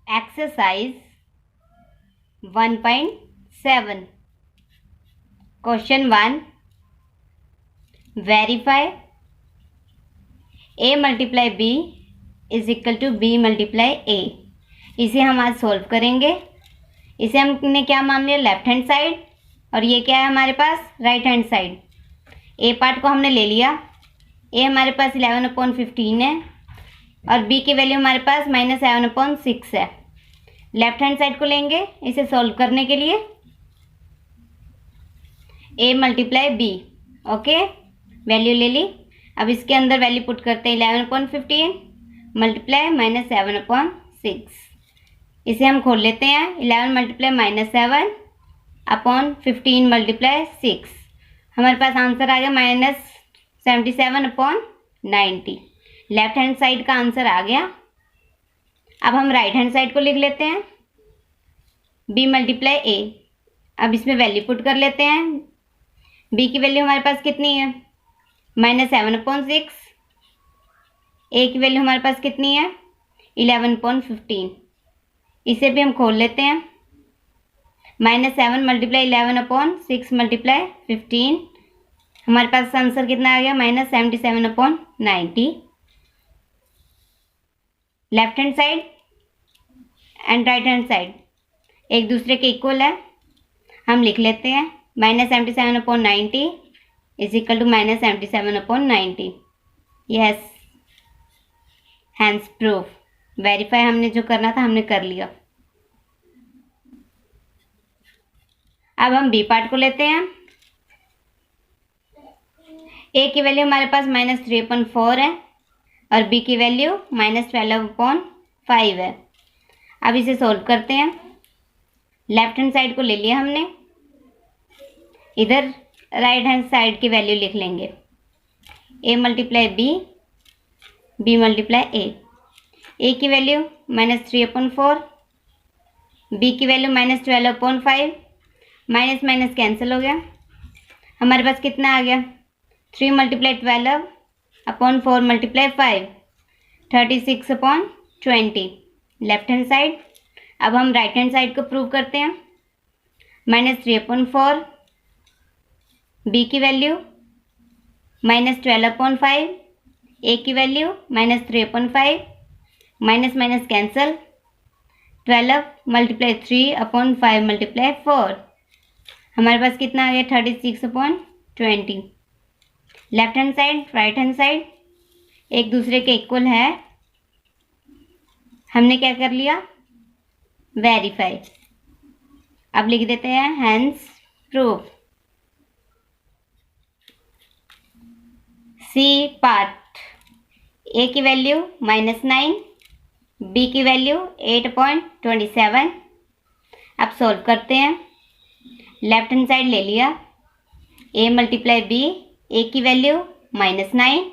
Exercise 1.7. Question 1. Verify a multiply b is equal to b multiply a. इसे हम आज solve करेंगे। इसे हमने क्या मान लिया, लेफ्ट हैंड साइड, और ये क्या है हमारे पास, राइट हैंड साइड। ए पार्ट को हमने ले लिया। ए हमारे पास 11/15 है और बी की वैल्यू हमारे पास -7/6 है। लेफ्ट हैंड साइड को लेंगे इसे सॉल्व करने के लिए, a multiply b। Okay, value ले ली। अब इसके अंदर वैल्यू पुट करते हैं, 11/15 मल्टीप्लाई -7/6। इसे हम खोल लेते हैं, 11 मल्टीप्लाई -7/15 मल्टीप्लाई 6। हमारे पास आंसर आ गया -77/90। लेफ्ट हैंड साइड का आंसर आ गया। अब हम राइट हैंड साइड को लिख लेते हैं, b मल्टीप्लाई a। अब इसमें वैल्यू पुट कर लेते हैं। b की वैल्यू हमारे पास कितनी है, -7/6। a की वैल्यू हमारे पास कितनी है, 11/15। इसे भी हम खोल लेते हैं, -7 मल्टीप्लाई 11/6 मल्टीप्लाई 15। हमारे पास आंसर कितना आ गया, -77/90। Left hand side and right hand side एक दूसरे के इक्वल है। हम लिख लेते हैं, -77/90 is equal to -77/90। Yes, hence proved. Verify हमने जो करना था हमने कर लिया। अब हम बी पार्ट को लेते हैं। ए की वैल्यू हमारे पास -3/4 है और बी की वैल्यू -12/5 है। अब इसे सॉल्व करते हैं। लेफ्ट हैंड साइड को ले लिया हमने, इधर राइट हैंड साइड की वैल्यू लिख लेंगे, a multiply b, b multiply a। a की वैल्यू -3/4, b की वैल्यू -12/5। माइनस माइनस कैंसिल हो गया। हमारे पास कितना आ गया, 3 multiply 12/4 multiply 5, 36/20। Left hand side. अब हम राइट हैंड साइड को प्रूव करते हैं, -3/4, b की वैल्यू -12/5, a की value -3/5। Minus minus cancel, 12 multiply 3/5 multiply 4। हमारे पास कितना आ गया, 36/20। Left hand side right hand side एक दूसरे के इक्वल है। हमने क्या कर लिया, वेरीफाई। अब लिख देते हैं, hence proof. C part, a की वैल्यू -9, बी की वैल्यू 8.27। अब सॉल्व करते हैं। लेफ्ट हैंड साइड ले लिया, a मल्टीप्लाई b, a की वैल्यू -9,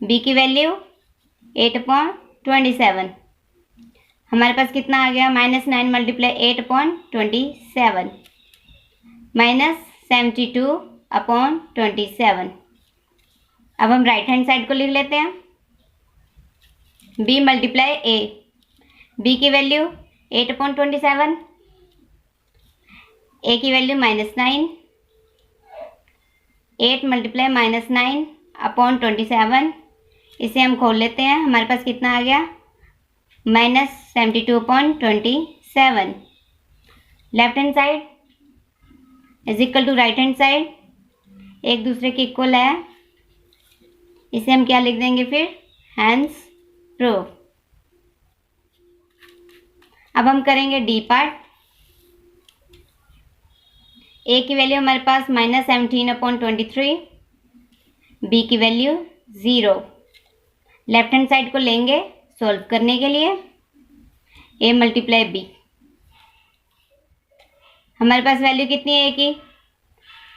b की वैल्यू 8.27। हमारे पास कितना आ गया, -9 मल्टीप्लाई 8.27 -72/27। अब हम राइट हैंड साइड को लिख लेते हैं, b मल्टीप्लाई a, b की वैल्यू 8.27, a की वैल्यू -9, 8 मल्टीप्लाई -9/27। इसे हम खोल लेते हैं। हमारे पास कितना आ गया, -72.27। Left hand side is equal to right hand side, एक दूसरे के इक्वल है। इसे हम क्या लिख देंगे फिर, हैंस प्रूफ। अब हम करेंगे डी पार्ट। a की वैल्यू हमारे पास -17/23, b की वैल्यू 0। लेफ्ट हैंड साइड को लेंगे सॉल्व करने के लिए, a मल्टीप्लाई b। हमारे पास वैल्यू कितनी है a की,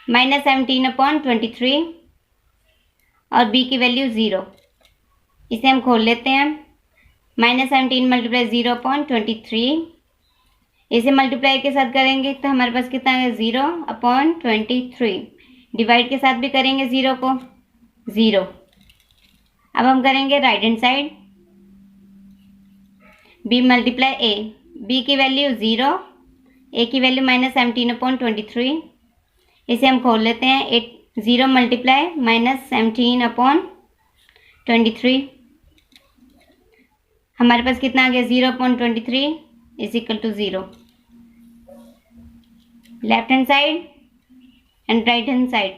-17/23 और b की वैल्यू 0। इसे हम खोल लेते हैं, -17 मल्टीप्लाई 0/23। इसे मल्टीप्लाई के साथ करेंगे तो हमारे पास कितना है, 0/23। डिवाइड के साथ भी करेंगे 0 को, 0। अब हम करेंगे right hand side, b multiply a, B की वैल्यू 0, ए की वैल्यू -17/23। इसे हम खोल लेते हैं। 0 मल्टीप्लाई -17/23, हमारे पास कितना आ गया 0/23 is equal to 0। Left hand side and right hand side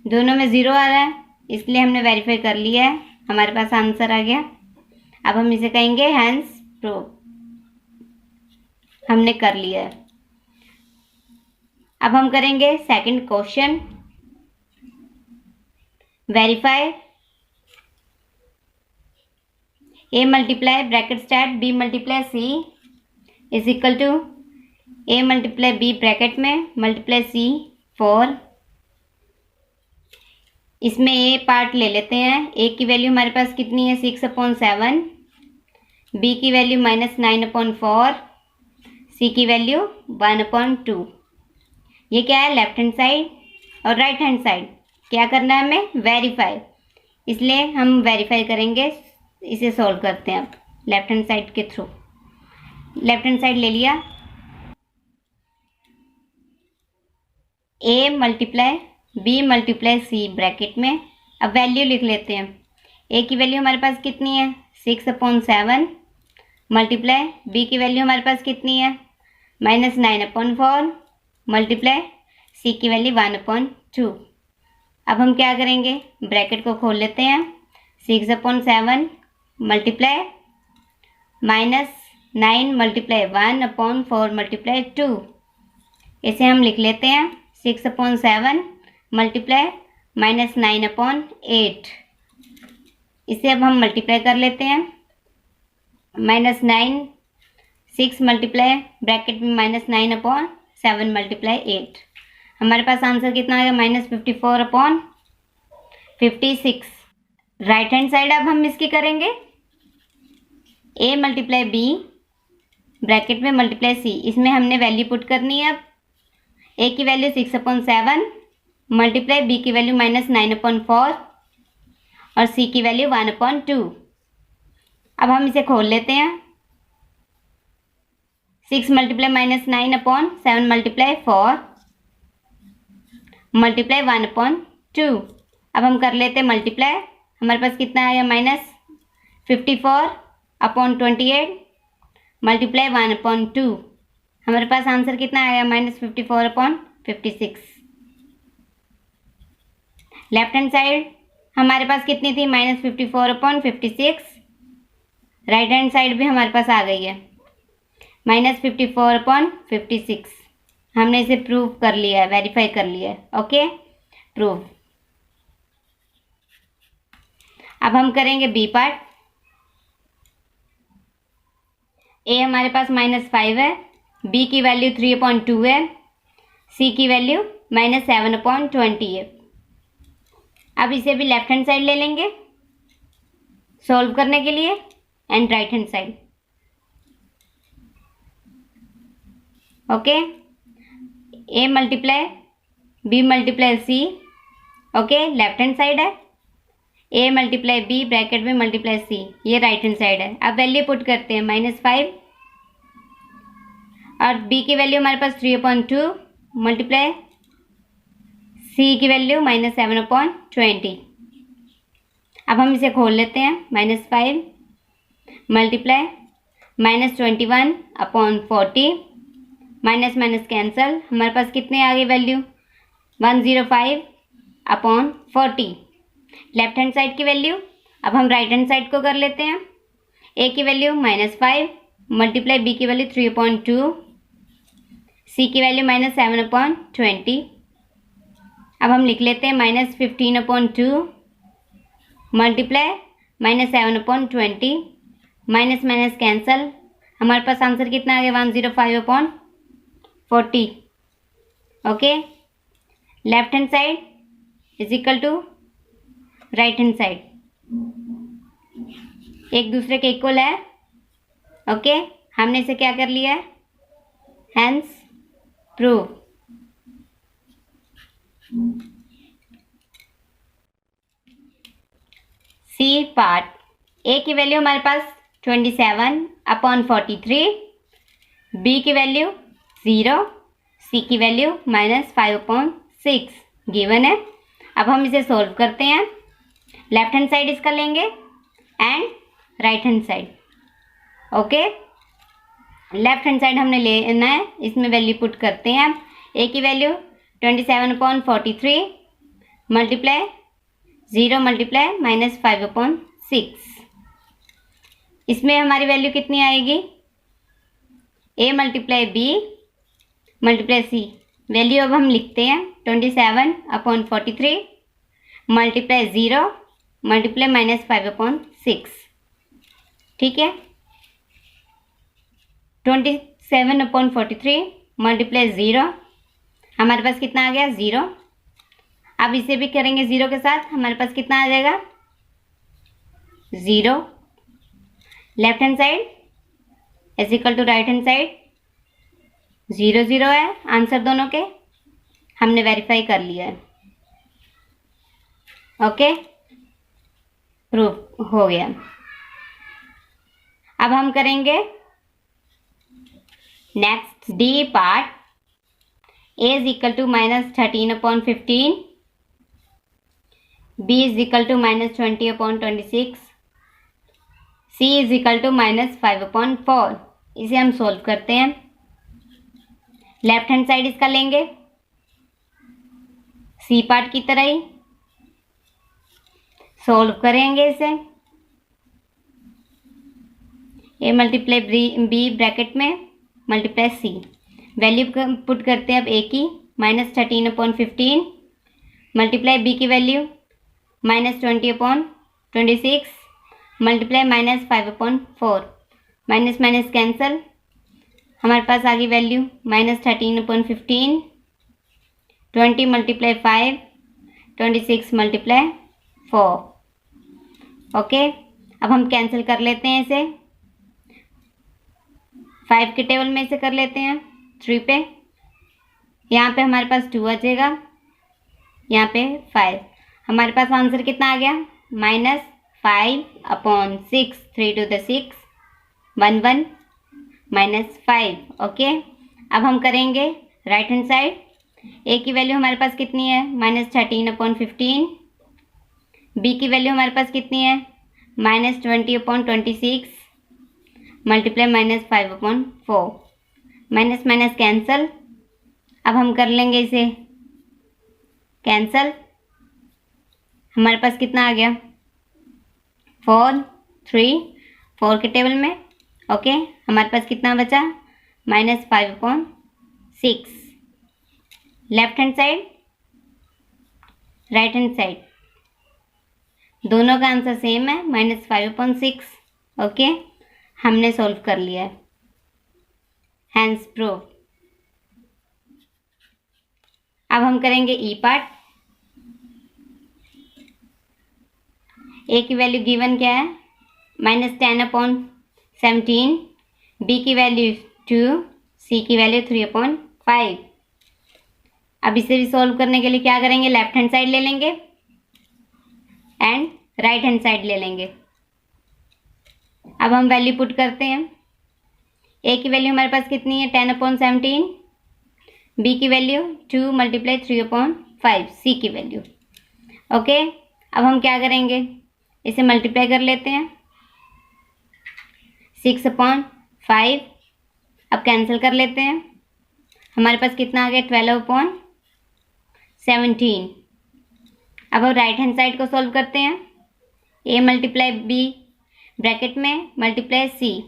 दोनों में 0 आ रहा है, इसलिए हमने वेरीफाई कर लिया है, हमारे पास आंसर आ गया। अब हम इसे कहेंगे हैंस प्रूव, हमने कर लिया है। अब हम करेंगे second question. Verify a multiply bracket start b multiply c is equal to a multiply b bracket में मल्टीप्लाई c 4। इसमें a पार्ट ले लेते हैं। a की वैल्यू हमारे पास कितनी है 6/7, b की वैल्यू -9/4, c की वैल्यू 1/2। ये क्या है लेफ्ट हैंड साइड और राइट हैंड साइड क्या करना है हमें वेरीफाई, इसलिए हम वेरीफाई करेंगे। इसे सॉल्व करते हैं अब लेफ्ट हैंड साइड के थ्रू। लेफ्ट हैंड साइड ले लिया, a multiply b multiply c bracket में। अब वैल्यू लिख लेते हैं। a की वैल्यू हमारे पास कितनी है 6/7 मल्टीप्लाई b की वैल्यू हमारे पास कितनी है -9/4 मल्टीप्लाई c की वैल्यू 1/2। अब हम क्या करेंगे ब्रैकेट को खोल लेते हैं। 6/7 मल्टीप्लाई -9 मल्टीप्लाई 1/4 मल्टीप्लाई 2। इसे हम लिख लेते हैं 6/7 मल्टीप्लाई -9/8। इसे अब हम मल्टीप्लाई कर लेते हैं। -9 6 मल्टीप्लाई ब्रैकेट में -9/7 मल्टीप्लाई 8। हमारे पास आंसर कितना आ गया -54/56। राइट हैंड साइड अब हम इसकी करेंगे। a मल्टीप्लाई b ब्रैकेट में मल्टीप्लाई c, इसमें हमने वैल्यू पुट करनी है। अब a की वैल्यू 6/7 मल्टीप्लाई b की वैल्यू -9/4 और c की वैल्यू 1/2। अब हम इसे खोल लेते हैं। 6 मल्टीप्लाई -9/7 मल्टीप्लाई 4 मल्टीप्लाई 1/2। अब हम कर लेते हैं मल्टीप्लाई। हमारे पास कितना आया -54/28 मल्टीप्लाई 1/2। हमारे पास आंसर कितना आया -54/56। लेफ्ट हैंड साइड हमारे पास कितनी थी -54/56। राइट हैंड साइड भी हमारे पास आ गई है -54/56। हमने इसे प्रूव कर लिया है, वेरीफाई कर लिया है। Okay prove. अब हम करेंगे बी पार्ट। ए हमारे पास -5 है, बी की वैल्यू 3/2 है, सी की वैल्यू -7/20 है। अब इसे भी लेफ्ट हैंड साइड ले लेंगे सॉल्व करने के लिए and right hand side. Okay a multiply b multiply c। Okay left hand side है। a मल्टीप्लाई b ब्रैकेट में मल्टीप्लाई c, ये राइट हैंड साइड है। अब वैल्यू पुट करते हैं -5 और b की वैल्यू हमारे पास 3/2 मल्टीप्लाई c की वैल्यू -7/20। अब हम इसे खोल लेते हैं। -5 मल्टीप्लाई -21/40 माइनस माइनस कैंसल। हमारे पास कितने आ गई वैल्यू 105/40 लेफ्ट हैंड साइड की वैल्यू। अब हम राइट हैंड साइड को कर लेते हैं। a की वैल्यू -5 मल्टीप्लाई b की वैल्यू 3/2 c की वैल्यू -7/20। अब हम लिख लेते हैं -15/2 मल्टीप्लाई -7/20 माइनस माइनस कैंसल। हमारे पास आंसर कितना आ गया 105/40। Okay left hand side is equal to right hand side, एक दूसरे के इक्वल है। ओके हमने इसे क्या कर लिया है hence prove. C part. A की वैल्यू हमारे पास 27/43, बी की वैल्यू 0, सी की वैल्यू -5/6 गिवन है। अब हम इसे सोल्व करते हैं। लेफ्ट हैंड साइड इसका लेंगे and right hand side. Okay, left hand side हमने लेना है, इसमें वैल्यू पुट करते हैं। ए की वैल्यू 27/43 मल्टीप्लाई 0 मल्टीप्लाई -5/6। इसमें हमारी वैल्यू कितनी आएगी? A multiply B multiply C. Value अब हम लिखते हैं 27/43 मल्टीप्लाई 0 मल्टीप्लाई -5/6। ठीक है, 27/43 मल्टीप्लाई 0, हमारे पास कितना आ गया? 0। अब इसे भी करेंगे 0 के साथ, हमारे पास कितना आ जाएगा? 0। Left hand side is equal to right hand side, 0 0 है आंसर दोनों के, हमने वेरीफाई कर लिया है। ओके, प्रूफ हो गया। अब हम करेंगे next D part. A is equal to -13/15, B is equal to -20/26, C is equal to -5/4। इसे हम सोल्व करते हैं। लेफ्ट हैंड साइड इसका लेंगे सी पार्ट की तरह ही, सोल्व करेंगे इसे। ए मल्टीप्लाई बी ब्रैकेट में मल्टीप्लाई सी, वैल्यू पुट करते हैं अब ए की -13/15 मल्टीप्लाई बी की value -20/26 multiply -5/4। Minus minus cancel, हमारे पास आ गई वैल्यू -13/15, 20 मल्टीप्लाई 5, 26 मल्टीप्लाई 4। ओके, अब हम कैंसिल कर लेते हैं इसे, 5 के टेबल में इसे कर लेते हैं 3 पे, यहाँ पे हमारे पास 2 आ जाएगा, यहाँ पे 5। हमारे पास आंसर कितना आ गया? -5/6, 3 to the 6, 1 1 -5। ओके, अब हम करेंगे राइट हैंड साइड। ए की वैल्यू हमारे पास कितनी है? -13/15, बी की वैल्यू हमारे पास कितनी है? -20/26 मल्टीप्लाई -5/4। माइनस माइनस कैंसल, अब हम कर लेंगे इसे कैंसल, हमारे पास कितना आ गया? 4 3, 4 के टेबल में। ओके, हमारे पास कितना बचा? -5/6। Left hand side right hand side, दोनों का आंसर सेम है, -5/6। ओके, हमने सॉल्व कर लिया है, हैंस प्रूफ। अब हम करेंगे ई पार्ट। ए की वैल्यू गिवन क्या है? -10/17, बी की वैल्यू 2, सी की वैल्यू 3/5। अब इसे भी सॉल्व करने के लिए क्या करेंगे? लेफ्ट हैंड साइड ले लेंगे एंड राइट हैंड साइड ले लेंगे। अब हम वैल्यू पुट करते हैं। ए की वैल्यू हमारे पास कितनी है? 10/17, बी की वैल्यू 2 मल्टीप्लाई 3/5, सी की वैल्यू। ओके, अब हम क्या करेंगे? इसे मल्टीप्लाई कर लेते हैं, 6/5। अब कैंसिल कर लेते हैं, हमारे पास कितना आ गया? 12/17। अब हम राइट हैंड साइड को सॉल्व करते हैं। ए मल्टीप्लाई बी ब्रैकेट में मल्टीप्लाई सी,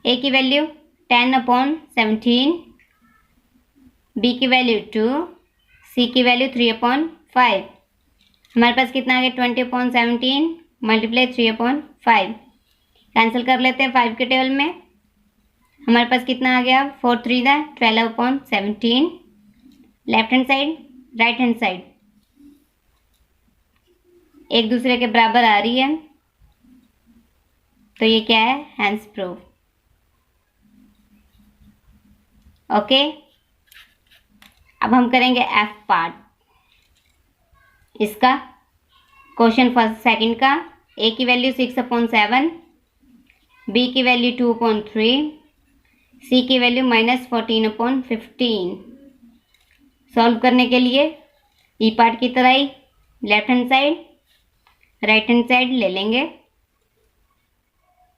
ए की वैल्यू 10/17, बी की वैल्यू 2, सी की वैल्यू 3/5। हमारे पास कितना आ गया? 20/17 मल्टीप्लाई 3/5। कैंसिल कर लेते हैं 5 के टेबल में, हमारे पास कितना आ गया? 4 3 12/17। Left hand side right hand side एक दूसरे के बराबर आ रही है, तो ये क्या है? Hence proof. ओके, अब हम करेंगे एफ पार्ट। इसका क्वेश्चन फर्स्ट सेकंड का। ए की वैल्यू 6/7, बी की वैल्यू 2/3, सी की वैल्यू -14/15। सॉल्व करने के लिए ई पार्ट की तरह ही left hand side right hand side ले लेंगे।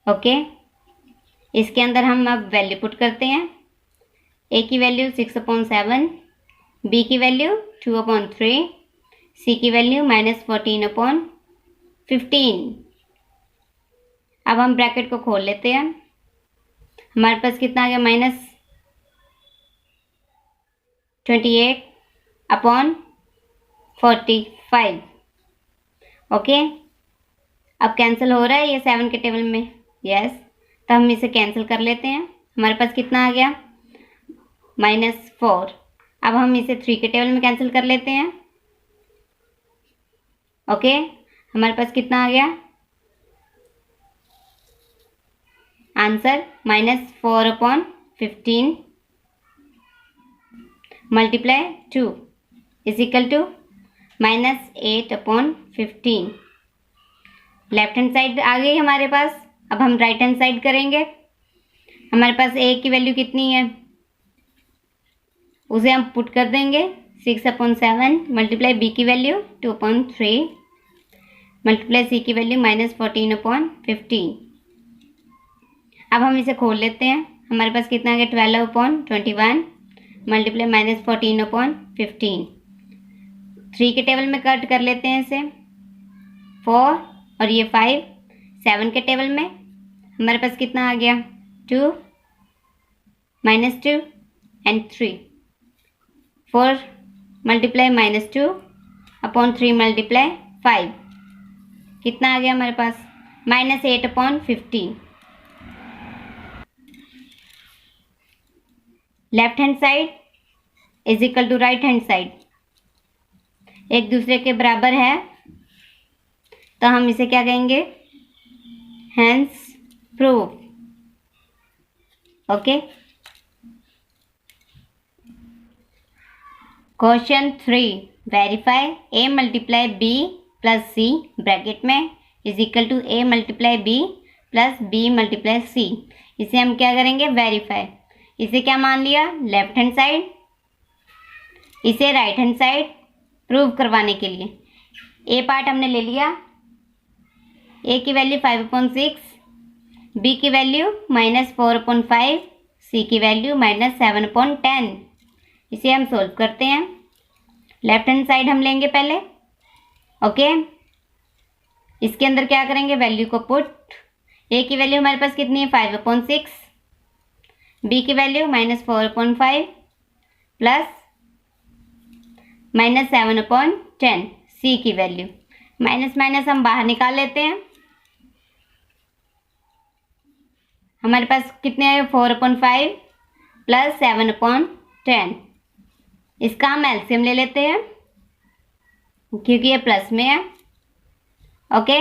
ओके, इसके अंदर हम अब वैल्यू पुट करते हैं। ए की वैल्यू 6/7, बी की वैल्यू 2/3, सी की वैल्यू -14/15। अब हम ब्रैकेट को खोल लेते हैं। हमारे पास कितना आ गया, -28/45। ओके, अब कैंसिल हो रहा है ये 7 के टेबल में, यस, तो हम इसे कैंसिल कर लेते हैं। हमारे पास कितना आ गया, -4। अब हम इसे 3 के टेबल में कैंसिल कर लेते हैं। ओके, हमारे पास कितना आ गया answer, -4/15 multiply 2 is equal to -8/15। Left hand side आ गई हमारे पास। अब हम राइट हैंड साइड करेंगे। हमारे पास ए की वैल्यू कितनी है, उसे हम पुट कर देंगे। 6/7 मल्टीप्लाई बी की वैल्यू 2/3 मल्टीप्लाई सी की वैल्यू -14/15। अब हम इसे खोल लेते हैं। हमारे पास कितना आ गया, 12/21 मल्टीप्लाई -14/15। 3 के टेबल में कट कर लेते हैं इसे, 4 और ये 5। 7 के टेबल में हमारे पास कितना आ गया, 2 -2 एंड 3। 4 मल्टीप्लाई -2/3 मल्टीप्लाई 5 कितना आ गया हमारे पास, -8/15। Left hand side is equal to right hand side, एक दूसरे के बराबर है, तो हम इसे क्या कहेंगे, hence prove. Okay, question 3, verify a multiply b plus c bracket में is equal to a multiply b plus b multiply c। इसे हम क्या करेंगे, वेरीफाई। इसे क्या मान लिया, लेफ्ट हैंड साइड, इसे राइट हैंड साइड प्रूव करवाने के लिए। ए पार्ट हमने ले लिया, ए की वैल्यू 5/6, बी की वैल्यू -4/5, सी की वैल्यू -7/10। इसे हम सोल्व करते हैं। लेफ्ट हैंड साइड हम लेंगे पहले। ओके, इसके अंदर क्या करेंगे, वैल्यू को पुट। ए की वैल्यू हमारे पास कितनी है, 5/6, बी की वैल्यू -4/5 प्लस -7/10, सी की वैल्यू माइनस माइनस हम बाहर निकाल लेते हैं। हमारे पास कितने हैं, 4/5 प्लस 7/10। इसका हम एलसीएम ले लेते हैं क्योंकि ये प्लस में है। ओके,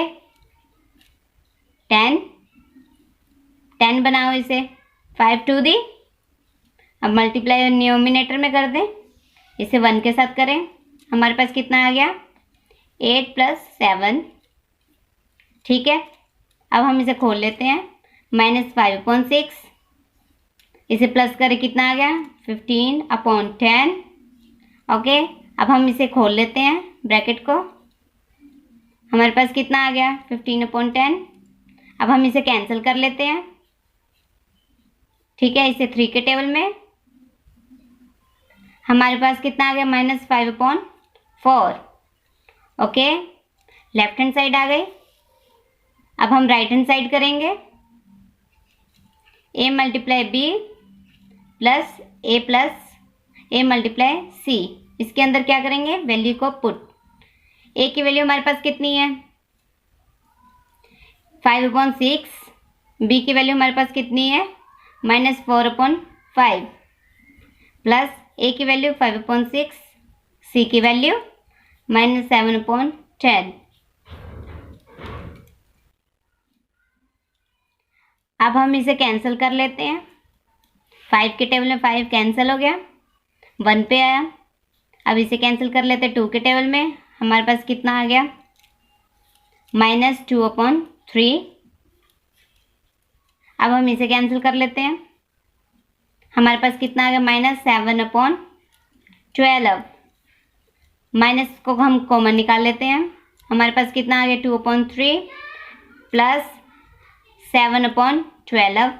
10 बनाओ इसे, 5 2 दी। अब मल्टीप्लाई न्यूमिनेटर में कर दें, इसे 1 के साथ करें। हमारे पास कितना आ गया, 8 + 7। ठीक है, अब हम इसे खोल लेते हैं। -5/6, इसे प्लस करें, कितना आ गया, 15/10। ओके, अब हम इसे खोल लेते हैं ब्रैकेट को। हमारे पास कितना आ गया, 15/10। अब हम इसे कैंसिल कर लेते हैं। ठीक है, इसे 3 के टेबल में हमारे पास कितना आ गया, -5/4। ओके, लेफ्ट हैंड साइड आ गई। अब हम राइट हैंड साइड करेंगे। a multiply b plus a multiply c। इसके अंदर क्या करेंगे, वैल्यू को पुट। a की वैल्यू हमारे पास कितनी है, 5/6। b की वैल्यू हमारे पास कितनी है, -4/5 प्लस a की वैल्यू 5/6, c की वैल्यू -7/10। अब हम इसे कैंसिल कर लेते हैं। 5 के टेबल में 5 कैंसिल हो गया, 1 पे आया। अब इसे कैंसिल कर लेते हैं 2 के टेबल में। हमारे पास कितना आ गया, -2/3 अब हम इसे कैंसिल कर लेते हैं। हमारे पास कितना आ गया, -7/12। माइनस को हम कॉमन निकाल लेते हैं। हमारे पास कितना आ गया, 2/3 प्लस 7/12।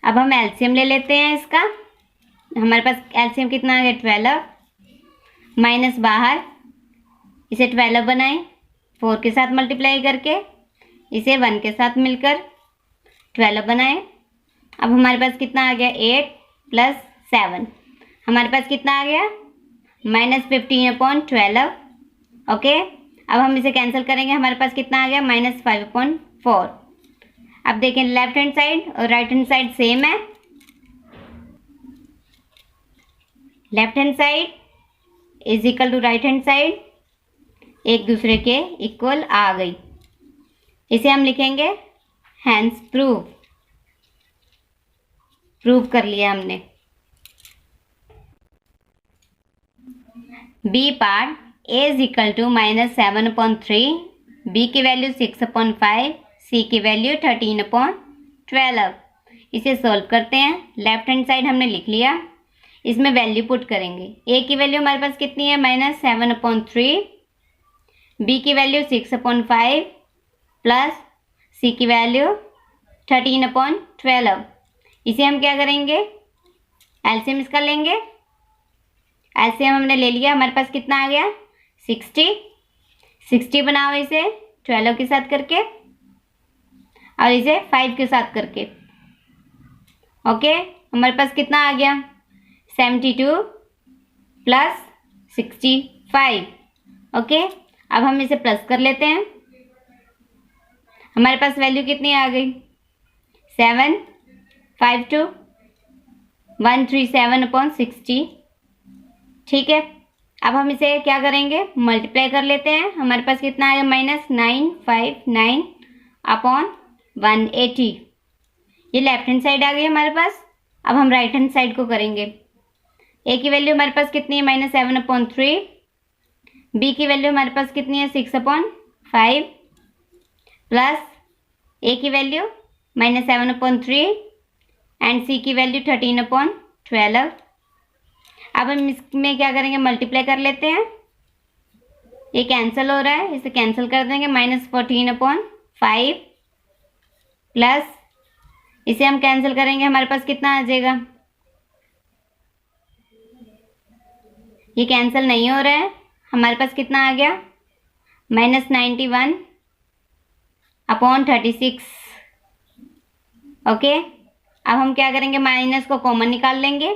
अब हम एलसीएम ले लेते हैं इसका। हमारे पास एलसीएम कितना आ गया, 12 माइनस बाहर, इसे 12 बनाएं 4 के साथ मल्टीप्लाई करके, इसे 1 के साथ मिलकर 12 बनाएं। अब हमारे पास कितना आ गया, 8 प्लस 7, हमारे पास कितना आ गया, -15/12। ओके, अब हम इसे कैंसिल करेंगे। हमारे पास कितना आ गया, -5/4। अब देखें लेफ्ट हैंड साइड और राइट हैंड साइड सेम है। Left hand side is equal to right hand side, एक दूसरे के इक्वल आ गई। इसे हम लिखेंगे हैंस प्रूव कर लिया हमने। B part, A is equal to -7/3, B की वैल्यू 6/5, सी की वैल्यू 13/12। इसे सॉल्व करते हैं। लेफ्ट हैंड साइड हमने लिख लिया, इसमें वैल्यू पुट करेंगे। ए की वैल्यू हमारे पास कितनी है, -7/3, बी की वैल्यू 6/5 प्लस सी की वैल्यू 13/12। इसे हम क्या करेंगे, एलसीएम इसका लेंगे। एलसीएम हमने ले लिया, हमारे पास कितना आ गया, 60 बनाओ इसे 12 के साथ करके और इसे 5 के साथ करके। ओके, हमारे पास कितना आ गया, 72 प्लस 65। ओके, अब हम इसे प्लस कर लेते हैं। हमारे पास वैल्यू कितनी आ गई, 752,137/60। ठीक है, अब हम इसे क्या करेंगे, मल्टीप्लाई कर लेते हैं। हमारे पास कितना आएगा, -959/180। ये लेफ्ट हैंड साइड आ गई हमारे पास। अब हम राइट हैंड साइड को करेंगे। ए की वैल्यू हमारे पास कितनी है, -7/3, बी की वैल्यू हमारे पास कितनी है, 6/5 प्लस ए की वैल्यू -7/3 एंड सी की वैल्यू 13/12। अब हम इसमें क्या करेंगे, मल्टीप्लाई कर लेते हैं। ये कैंसिल हो रहा है, इसे कैंसिल कर देंगे। -14/5 प्लस इसे हम कैंसिल करेंगे, हमारे पास कितना आ जाएगा, ये कैंसिल नहीं हो रहा है। हमारे पास कितना आ गया, -91/36। ओके, अब हम क्या करेंगे, माइनस को कॉमन निकाल लेंगे।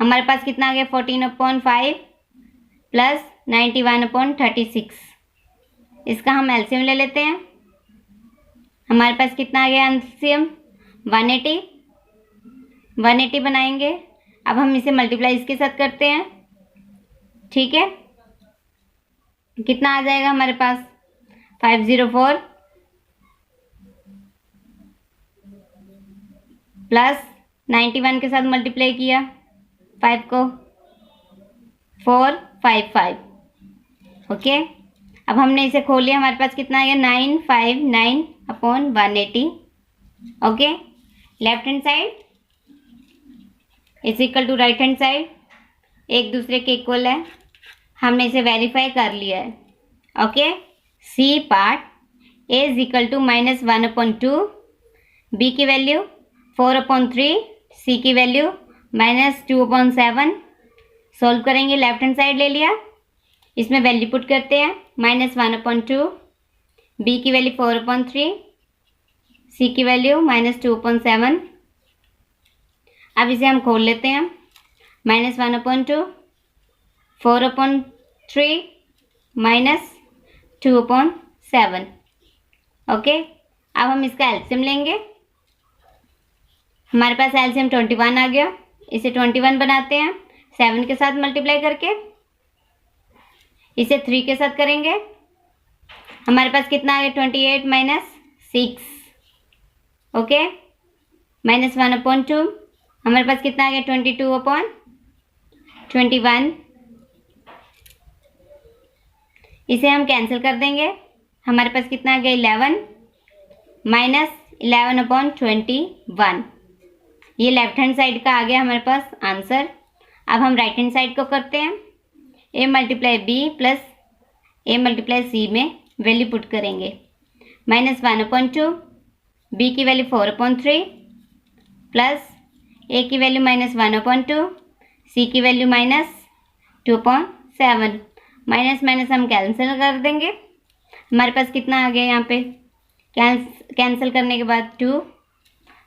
हमारे पास कितना आ गया, 14/5 प्लस 91/36। इसका हम एलसीएम ले लेते हैं। हमारे पास कितना आ गया एलसीएम, 180 बनाएंगे। अब हम इसे मल्टीप्लाई इसके साथ करते हैं। ठीक है, कितना आ जाएगा हमारे पास, 504 प्लस 91 के साथ मल्टीप्लाई किया 5 को, 455। ओके, अब हमने इसे खोल लिया। हमारे पास कितना आ गया, 959/180। Okay, left hand side is equal to right hand side, एक दूसरे के इक्वल है। हमने इसे वेरीफाई कर लिया है। Okay, C part, A is equal to -1/2, B की वैल्यू 4/3, सी की वैल्यू -2/7। सॉल्व करेंगे, लेफ्ट हैंड साइड ले लिया, इसमें वैल्यू पुट करते हैं। -1/2, बी की वैल्यू 4/3, सी की वैल्यू -2/7। अब इसे हम खोल लेते हैं। -1/2, 4/3 -2/7। ओके, अब हम इसका एलसीएम लेंगे। हमारे पास एलसीएम 21 आ गया। इसे 21 बनाते हैं 7 के साथ मल्टीप्लाई करके, इसे 3 के साथ करेंगे। हमारे पास कितना आ गया, 28 - 6। ओके, -1/2, हमारे पास कितना आ गया, 22/21। इसे हम कैंसिल कर देंगे। हमारे पास कितना आ गया, 11 -11/21। ये लेफ्ट हैंड साइड का आ गया हमारे पास आंसर। अब हम राइट हैंड साइड को करते हैं। a × b plus a × c में वैल्यू पुट करेंगे। -1/2, b की वैल्यू 4/3 प्लस a की वैल्यू -1/2, c की वैल्यू -2/7। माइनस माइनस हम कैंसिल कर देंगे। हमारे पास कितना आ गया यहाँ पे? कैंसिल करने के बाद 2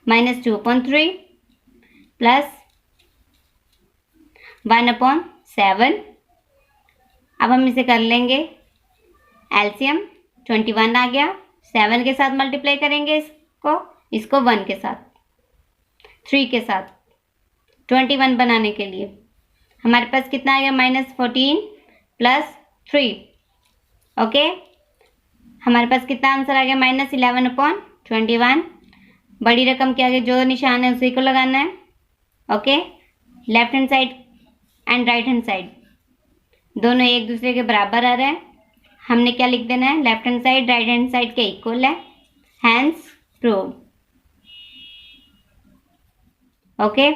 -2/3 प्लस 1/7। अब हम इसे कर लेंगे एलसीएम। 21 आ गया। 7 के साथ मल्टीप्लाई करेंगे इसको 1 के साथ, 3 के साथ, 21 बनाने के लिए हमारे पास कितना आ गया? -14 प्लस 3। ओके, हमारे पास कितना आंसर आ गया? -11/21। बड़ी रकम के आगे जो निशान है उसी को लगाना है। Okay, left hand side and right hand side दोनों एक दूसरे के बराबर आ रहे हैं। हमने क्या लिख देना है? Left hand side right hand side के इक्वल है, हैंस प्रूव्ड। ओके।